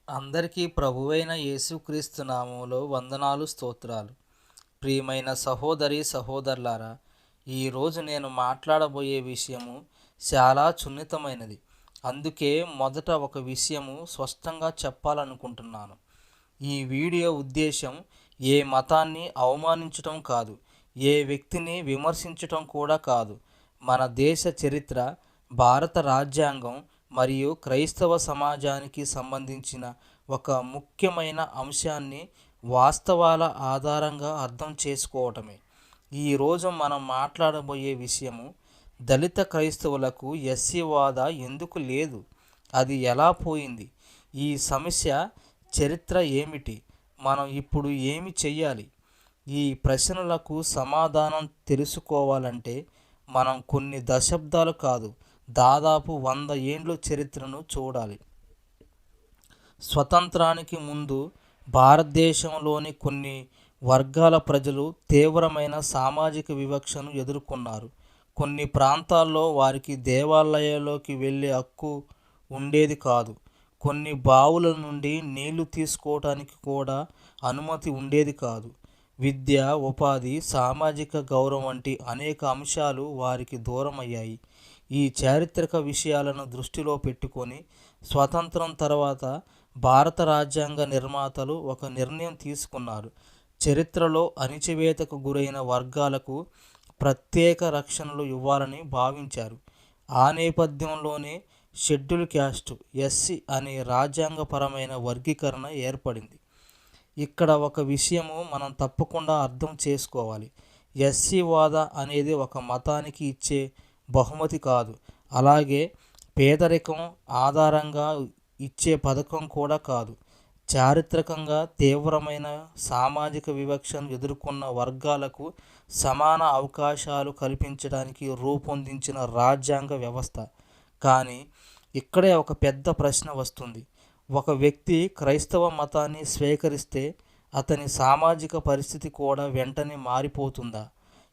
అందరికీ ప్రభువైన యేసుక్రీస్తు నామములో వందనాలు స్తోత్రాలు. ప్రియమైన సహోదరి సహోదరులారా, ఈరోజు నేను మాట్లాడబోయే విషయము చాలా సున్నితమైనది. అందుకే మొదట ఒక విషయము స్పష్టంగా చెప్పాలనుకుంటున్నాను. ఈ వీడియో ఉద్దేశం ఏ మతాన్ని అవమానించటం కాదు, ఏ వ్యక్తిని విమర్శించటం కూడా కాదు. మన దేశ చరిత్ర, భారత రాజ్యాంగం మరియు క్రైస్తవ సమాజానికి సంబంధించిన ఒక ముఖ్యమైన అంశాన్ని వాస్తవాల ఆధారంగా అర్థం చేసుకోవటమే. ఈరోజు మనం మాట్లాడబోయే విషయము దళిత క్రైస్తవులకు ఎస్సీ హోదా ఎందుకు లేదు, అది ఎలా పోయింది, ఈ సమస్య చరిత్ర ఏమిటి, మనం ఇప్పుడు ఏమి చెయ్యాలి. ఈ ప్రశ్నలకు సమాధానం తెలుసుకోవాలంటే మనం కొన్ని దశాబ్దాలు కాదు, దాదాపు 100 ఏండ్ల చరిత్రను చూడాలి. స్వతంత్రానికి ముందు భారతదేశంలోని కొన్ని వర్గాల ప్రజలు తీవ్రమైన సామాజిక వివక్షను ఎదుర్కొన్నారు. కొన్ని ప్రాంతాల్లో వారికి దేవాలయాల్లోకి వెళ్ళే హక్కు ఉండేది కాదు. కొన్ని బావుల నుండి నీళ్లు తీసుకోవటానికి కూడా అనుమతి ఉండేది కాదు. విద్య, ఉపాధి, సామాజిక గౌరవం వంటి అనేక అంశాలు వారికి దూరమయ్యాయి. ఈ చారిత్రక విషయాలను దృష్టిలో పెట్టుకొని స్వతంత్రం తర్వాత భారత రాజ్యాంగ నిర్మాతలు ఒక నిర్ణయం తీసుకున్నారు. చరిత్రలో అణిచివేతకు గురైన వర్గాలకు ప్రత్యేక రక్షణలు ఇవ్వాలని భావించారు. ఆ నేపథ్యంలోనే షెడ్యూల్ క్యాస్ట్ ఎస్సీ అనే రాజ్యాంగపరమైన వర్గీకరణ ఏర్పడింది. ఇక్కడ ఒక విషయము మనం తప్పకుండా అర్థం చేసుకోవాలి. ఎస్సీ హోదా అనేది ఒక మతానికి ఇచ్చే బహుమతి కాదు, అలాగే పేదరికం ఆధారంగా ఇచ్చే పథకం కూడా కాదు. చారిత్రకంగా తీవ్రమైన సామాజిక వివక్షను ఎదుర్కొన్న వర్గాలకు సమాన అవకాశాలు కల్పించడానికి రూపొందించిన రాజ్యాంగ వ్యవస్థ. కానీ ఇక్కడే ఒక పెద్ద ప్రశ్న వస్తుంది. ఒక వ్యక్తి క్రైస్తవ మతాన్ని స్వీకరిస్తే అతని సామాజిక పరిస్థితి కూడా వెంటనే మారిపోతుందా?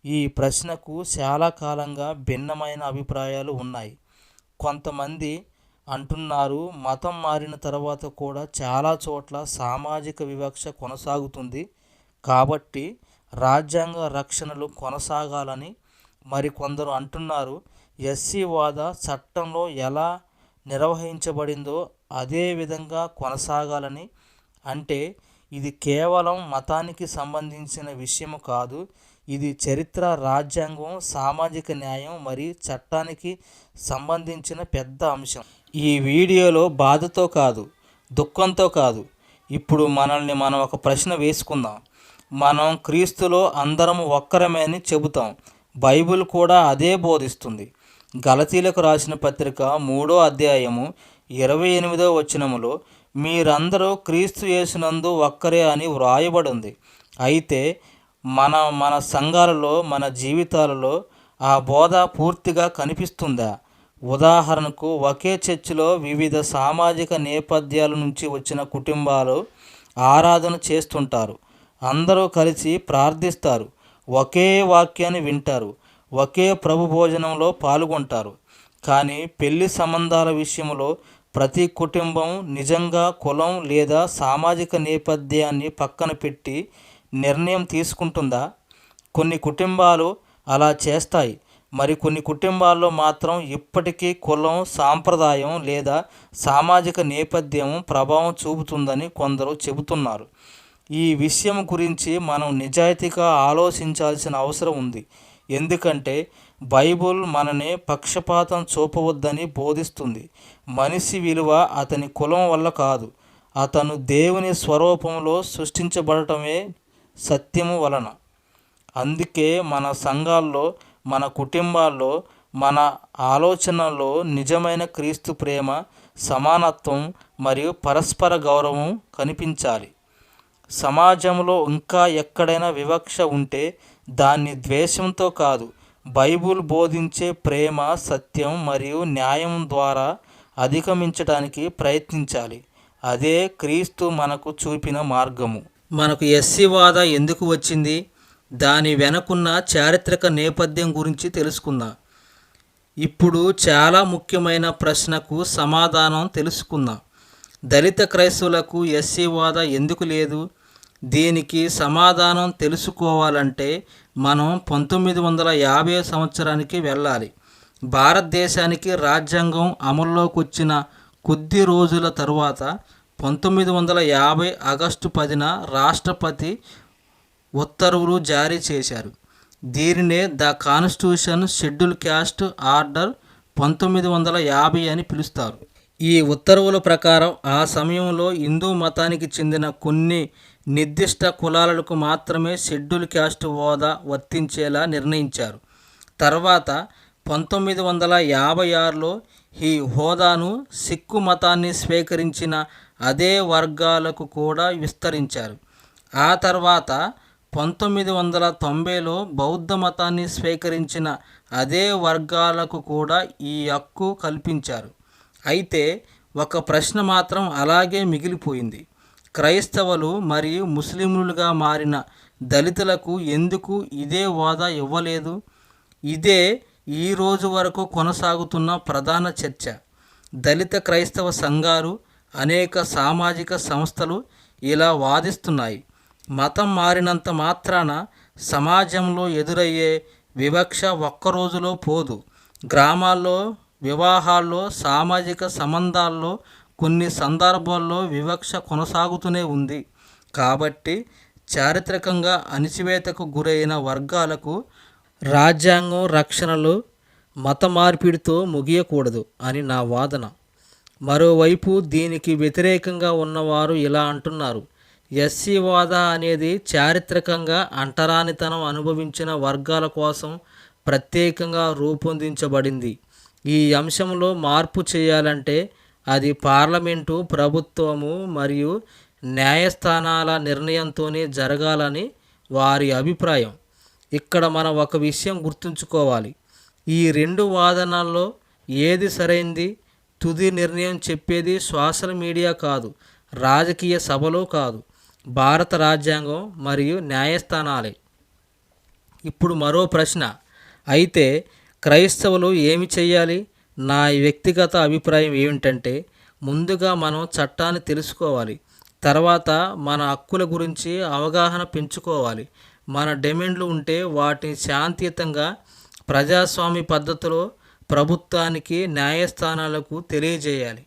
ఈ ప్రశ్నకు చాలా కాలంగా భిన్నమైన అభిప్రాయాలు ఉన్నాయి. కొంతమంది అంటున్నారు, మతం మారిన తర్వాత కూడా చాలా చోట్ల సామాజిక వివక్ష కొనసాగుతుంది కాబట్టి రాజ్యాంగ రక్షణలు కొనసాగాలని. మరికొందరు అంటున్నారు, ఎస్సీ హోదా చట్టంలో ఎలా నిర్వహించబడిందో అదే విధంగా కొనసాగాలని. అంటే ఇది కేవలం మతానికి సంబంధించిన విషయం కాదు, ఇది చరిత్ర, రాజ్యాంగం, సామాజిక న్యాయం మరియు చట్టానికి సంబంధించిన పెద్ద అంశం. ఈ వీడియోలో బాధతో కాదు, దుఃఖంతో కాదు, ఇప్పుడు మనల్ని మనం ఒక ప్రశ్న వేసుకుందాం. మనం క్రీస్తులో అందరం ఒక్కరమే అని చెబుతాం. బైబిల్ కూడా అదే బోధిస్తుంది. గలతీలకు రాసిన పత్రిక 3వ అధ్యాయము 28వ వచనములో మీరందరూ క్రీస్తు యేసునందు ఒక్కరే అని వ్రాయబడింది. అయితే మన సంఘాలలో, మన జీవితాలలో ఆ బోధ పూర్తిగా కనిపిస్తుందా? ఉదాహరణకు, ఒకే చర్చిలో వివిధ సామాజిక నేపథ్యాల నుంచి వచ్చిన కుటుంబాలు ఆరాధన చేస్తుంటారు. అందరూ కలిసి ప్రార్థిస్తారు, ఒకే వాక్యాన్ని వింటారు, ఒకే ప్రభు భోజనంలో పాల్గొంటారు. కానీ పెళ్లి సంబంధాల విషయంలో ప్రతి కుటుంబం నిజంగా కులం లేదా సామాజిక నేపథ్యాన్ని పక్కన పెట్టి నిర్ణయం తీసుకుంటుందా? కొన్ని కుటుంబాలు అలా చేస్తాయి, మరికొన్ని కుటుంబాల్లో మాత్రం ఇప్పటికీ కులం, సాంప్రదాయం లేదా సామాజిక నేపథ్యం ప్రభావం చూపుతుందని కొందరు చెబుతున్నారు. ఈ విషయం గురించి మనం నిజాయితీగా ఆలోచించాల్సిన అవసరం ఉంది. ఎందుకంటే బైబుల్ మనని పక్షపాతం చూపవద్దని బోధిస్తుంది. మనిషి విలువ అతని కులం వల్ల కాదు, అతను దేవుని స్వరూపంలో సృష్టించబడటమే సత్యము వలన. అందుకే మన సంఘాల్లో, మన కుటుంబాల్లో, మన ఆలోచనల్లో నిజమైన క్రీస్తు ప్రేమ, సమానత్వం మరియు పరస్పర గౌరవం కనిపించాలి. సమాజంలో ఇంకా ఎక్కడైనా వివక్ష ఉంటే దాన్ని ద్వేషంతో కాదు, బైబుల్ బోధించే ప్రేమ, సత్యం మరియు న్యాయం ద్వారా అధిగమించడానికి ప్రయత్నించాలి. అదే క్రీస్తు మనకు చూపిన మార్గము. మనకు ఎస్సీ హోదా ఎందుకు వచ్చింది, దాని వెనుకున్న చారిత్రక నేపథ్యం గురించి తెలుసుకుందాం. ఇప్పుడు చాలా ముఖ్యమైన ప్రశ్నకు సమాధానం తెలుసుకుందాం. దళిత క్రైస్తవులకు ఎస్సీ హోదా ఎందుకు లేదు? దీనికి సమాధానం తెలుసుకోవాలంటే మనం 1950 సంవత్సరానికి వెళ్ళాలి. భారతదేశానికి రాజ్యాంగం అమల్లోకి వచ్చిన కొద్ది రోజుల తరువాత 1950 ఆగస్టు 10న రాష్ట్రపతి ఉత్తర్వులు జారీ చేశారు. దీనినే the constitution schedule caste order 1950 అని పిలుస్తారు. ఈ ఉత్తర్వుల ప్రకారం ఆ సమయంలో హిందూ మతానికి చెందిన కొన్ని నిర్దిష్ట కులాలకు మాత్రమే షెడ్యూల్ క్యాస్ట్ హోదా వర్తించేలా నిర్ణయించారు. తర్వాత 1956లో ఈ హోదాను సిక్కు మతాన్ని స్వీకరించిన అదే వర్గాలకు కూడా విస్తరించారు. ఆ తర్వాత 1990లో బౌద్ధ మతాన్ని స్వీకరించిన అదే వర్గాలకు కూడా ఈ హక్కు కల్పించారు. అయితే ఒక ప్రశ్న మాత్రం అలాగే మిగిలిపోయింది. క్రైస్తవులు మరియు ముస్లింలుగా మారిన దళితులకు ఎందుకు ఇదే హోదా ఇవ్వలేదు? ఇదే ఈ రోజు వరకు కొనసాగుతున్న ప్రధాన చర్చ. దళిత క్రైస్తవ సంఘాలు, అనేక సామాజిక సంస్థలు ఇలా వాదిస్తున్నాయి. మతం మారినంత మాత్రాన సమాజంలో ఎదురయ్యే వివక్ష ఒక్కరోజులో పోదు. గ్రామాల్లో, వివాహాల్లో, సామాజిక సంబంధాల్లో కొన్ని సందర్భాల్లో వివక్ష కొనసాగుతూనే ఉంది. కాబట్టి చారిత్రకంగా అణచివేతకు గురైన వర్గాలకు రాజ్యాంగం రక్షణలు మత మార్పిడితో ముగియకూడదు అని నా వాదన. మరోవైపు దీనికి వ్యతిరేకంగా ఉన్నవారు ఇలా అంటున్నారు. ఎస్సీ హోదా అనేది చారిత్రకంగా అంటరానితనం అనుభవించిన వర్గాల కోసం ప్రత్యేకంగా రూపొందించబడింది. ఈ అంశంలో మార్పు చేయాలంటే అది పార్లమెంటు, ప్రభుత్వము మరియు న్యాయస్థానాల నిర్ణయంతోనే జరగాలని వారి అభిప్రాయం. ఇక్కడ మనం ఒక విషయం గుర్తుంచుకోవాలి. ఈ రెండు వాదనల్లో ఏది సరైంది? తుది నిర్ణయం చెప్పేది సోషల్ మీడియా కాదు, రాజకీయ సభలో కాదు, భారత రాజ్యాంగం మరియు న్యాయస్థానాలే. ఇప్పుడు మరో ప్రశ్న. అయితే క్రైస్తవులు ఏమి చేయాలి? నా వ్యక్తిగత అభిప్రాయం ఏమిటంటే, ముందుగా మనం చట్టాన్ని తెలుసుకోవాలి. తర్వాత మన హక్కుల గురించి అవగాహన పెంచుకోవాలి. మన డిమాండ్లు ఉంటే వాటిని శాంతియుతంగా ప్రజాస్వామ్య పద్ధతిలో ప్రభుత్వానికి, న్యాయస్థానాలకు తెలియజేయాలి.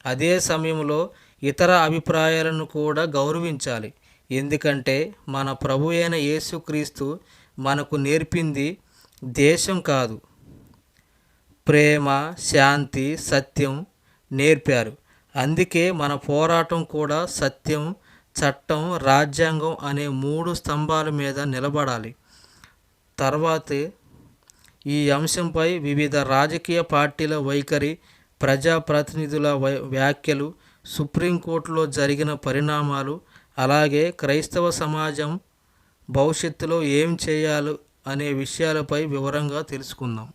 అదే సమయంలో ఇతర అభిప్రాయాలను కూడా గౌరవించాలి. ఎందుకంటే మన ప్రభు అయిన యేసుక్రీస్తు మనకు నేర్పింది దేశం కాదు, ప్రేమ, శాంతి, సత్యం నేర్పారు. అందుకే మన పోరాటం కూడా సత్యం, చట్టం, రాజ్యాంగం అనే 3 స్తంభాల మీద నిలబడాలి. తర్వాతే ఈ అంశంపై వివిధ రాజకీయ పార్టీల వైఖరి, ప్రజాప్రతినిధుల వ్యాఖ్యలు, సుప్రీంకోర్టులో జరిగిన పరిణామాలు, అలాగే క్రైస్తవ సమాజం భవిష్యత్తులో ఏం చేయాలి అనే విషయాలపై వివరంగా తెలుసుకుందాం.